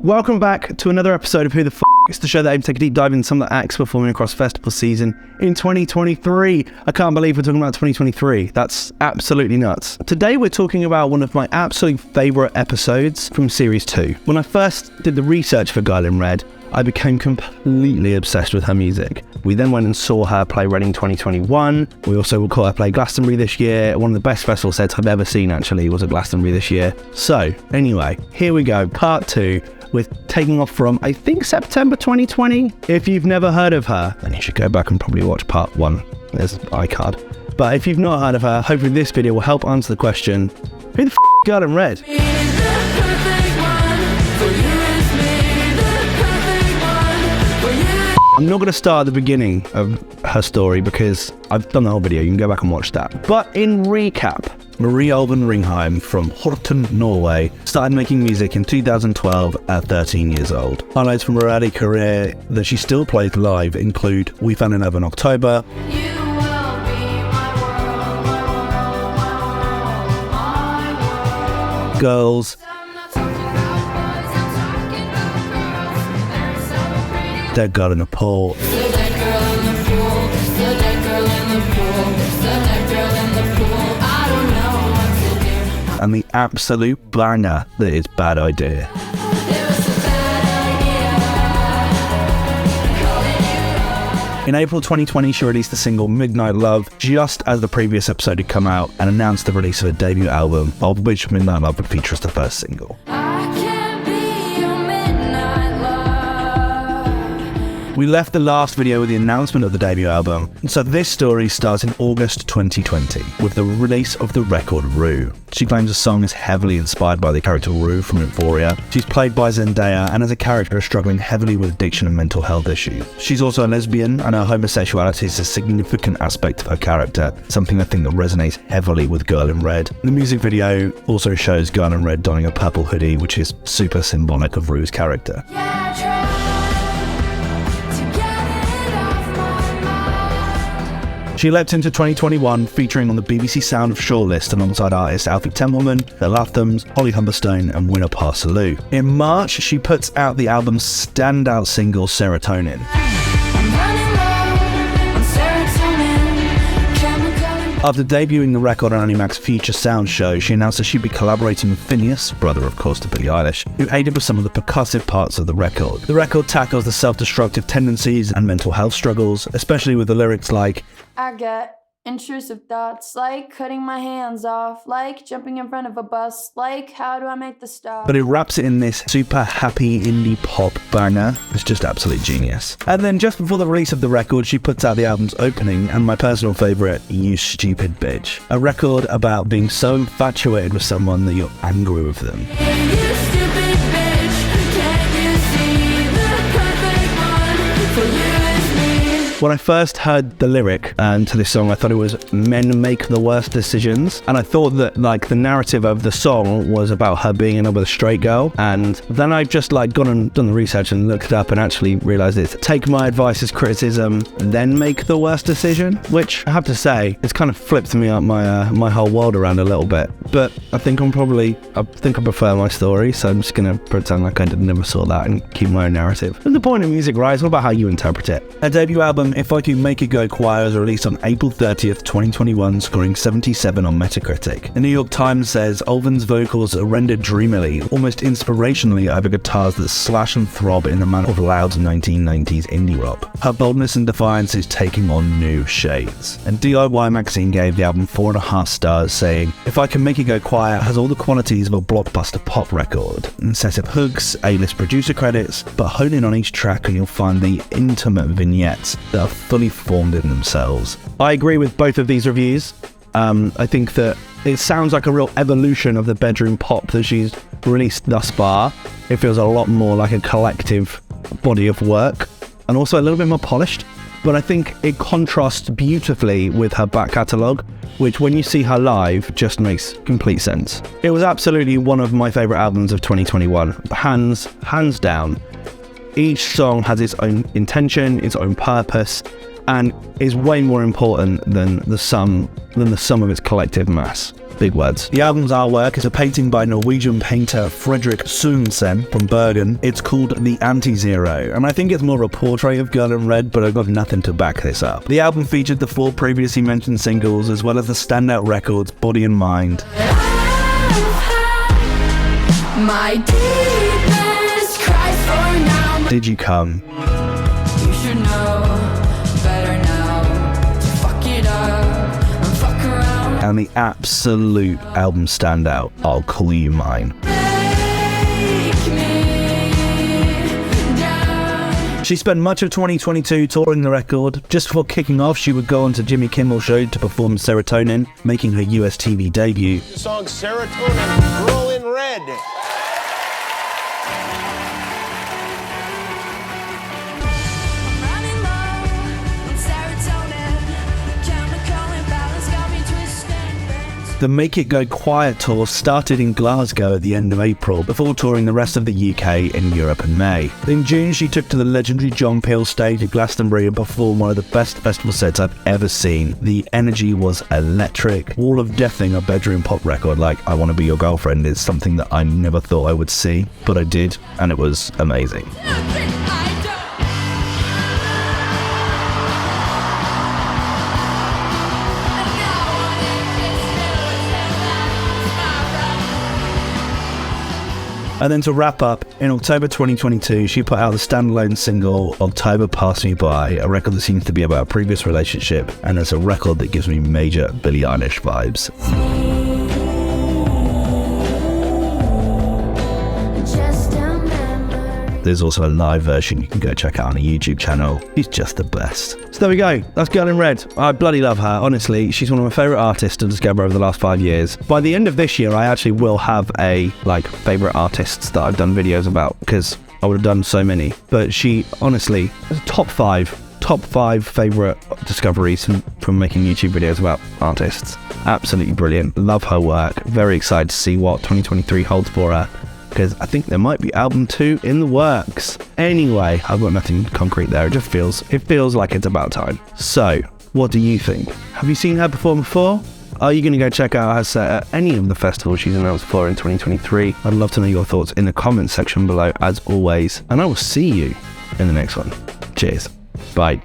Welcome back to another episode of Who the F***. It's the show that aims to take a deep dive into some of the acts performing across festival season in 2023. I can't believe we're talking about 2023. That's absolutely nuts. Today we're talking about one of my absolute favourite episodes from Series 2. When I first did the research for Girl in Red, I became completely obsessed with her music. We then went and saw her play Reading 2021. We also caught her play Glastonbury this year. One of the best festival sets I've ever seen, actually, was at Glastonbury this year. So, anyway, here we go, part 2, with taking off from, I think, September 2020. If you've never heard of her, then you should go back and probably watch part 1. There's an iCard. But if you've not heard of her, hopefully this video will help answer the question, who the f*** is Girl in Red? I'm not going to start at the beginning of her story because I've done the whole video, you can go back and watch that. But in recap, Marie Alban Ringheim from Horten, Norway, started making music in 2012 at 13 years old. Highlights from her early career that she still plays live include We Fell in Love in October, Girls, Dead Girl in the Pool, and the absolute banger that is Bad Idea. In April 2020, she released the single Midnight Love just as the previous episode had come out and announced the release of her debut album, of which Midnight Love would feature as the first single. We left the last video with the announcement of the debut album, and so this story starts in August 2020 with the release of the record Rue. She claims the song is heavily inspired by the character Rue from Euphoria. She's played by Zendaya and as a character is struggling heavily with addiction and mental health issues. She's also a lesbian and her homosexuality is a significant aspect of her character, something I think that resonates heavily with Girl in Red. The music video also shows Girl in Red donning a purple hoodie, which is super symbolic of Rue's character. She leapt into 2021 featuring on the BBC Sound of shortlist alongside artists Alfie Templeman, The Lathams, Holly Humberstone and Winner Parsaloo. In March, she puts out the album's standout single Serotonin. After debuting the record on Animax Future Sound show, she announced that she'd be collaborating with Phineas, brother of course to Billie Eilish, who aided with some of the percussive parts of the record. The record tackles the self-destructive tendencies and mental health struggles, especially with the lyrics like, I get intrusive thoughts, like cutting my hands off, like jumping in front of a bus, like how do I make the stop? But it wraps it in this super happy indie pop banger. It's just absolute genius. And then just before the release of the record, she puts out the album's opening and my personal favourite, You Stupid Bitch. A record about being so infatuated with someone that you're angry with them. You stupid bitch, can't you see the perfect one for you is me? When I first heard the lyric to this song, I thought it was men make the worst decisions. And I thought that like the narrative of the song was about her being in love with a straight girl. And then I've just like gone and done the research and looked it up and actually realized it's take my advice as criticism, then make the worst decision, which I have to say, it's kind of flipped me up my whole world around a little bit. But I think I prefer my story. So I'm just going to pretend like I never saw that and keep my own narrative. And the point of music, right, is all about how you interpret it. Her debut album, If I Could Make It Go Quiet, was released on April 30th, 2021, scoring 77 on Metacritic. The New York Times says Alban's vocals are rendered dreamily, almost inspirationally over guitars that slash and throb in the manner of loud 1990s indie rock. Her boldness and defiance is taking on new shades. And DIY magazine gave the album 4.5 stars, saying, If I Can Make It Go Quiet has all the qualities of a blockbuster pop record. And set of hooks, A-list producer credits, but hone in on each track and you'll find the intimate vignettes that are fully formed in themselves. I agree with both of these reviews. I think that it sounds like a real evolution of the bedroom pop that she's released thus far. It feels a lot more like a collective body of work and also a little bit more polished. But I think it contrasts beautifully with her back catalogue, which when you see her live just makes complete sense. It was absolutely one of my favourite albums of 2021, hands down. Each song has its own intention, its own purpose, and is way more important than the sum of its collective mass. Big words. The album's artwork is a painting by Norwegian painter Fredrik Sunesen from Bergen. It's called The Anti-Zero, and I think it's more of a portrait of Girl in Red, but I've got nothing to back this up. The album featured the 4 previously mentioned singles, as well as the standout records Body and Mind. My deepest cries for now. Did You Come? You should know better now to fuck it up and fuck around. And the absolute album standout, I'll Call You Mine. She spent much of 2022 touring the record. Just before kicking off, she would go on to Jimmy Kimmel's show to perform Serotonin, making her US TV debut. The song Serotonin, Girl in Red. The Make It Go Quiet tour started in Glasgow at the end of April, before touring the rest of the UK and Europe in May. In June, she took to the legendary John Peel stage at Glastonbury and performed one of the best festival sets I've ever seen. The energy was electric. Wall of Deathing, a bedroom pop record like I Want to Be Your Girlfriend, is something that I never thought I would see, but I did, and it was amazing. And then to wrap up, in October 2022, she put out the standalone single, October Passed Me By, a record that seems to be about a previous relationship, and it's a record that gives me major Billie Eilish vibes. There's also a live version you can go check out on a YouTube channel. She's just the best. So there we go. That's Girl in Red. I bloody love her. Honestly, she's one of my favourite artists to discover over the last 5 years. By the end of this year, I actually will have a favourite artists that I've done videos about, because I would have done so many. But she, honestly, top five favourite discoveries from making YouTube videos about artists. Absolutely brilliant. Love her work. Very excited to see what 2023 holds for her, because I think there might be album 2 in the works. Anyway, I've got nothing concrete there. It feels like it's about time. So, what do you think? Have you seen her perform before? Are you going to go check out her set at any of the festivals she's announced for in 2023? I'd love to know your thoughts in the comments section below, as always. And I will see you in the next one. Cheers. Bye.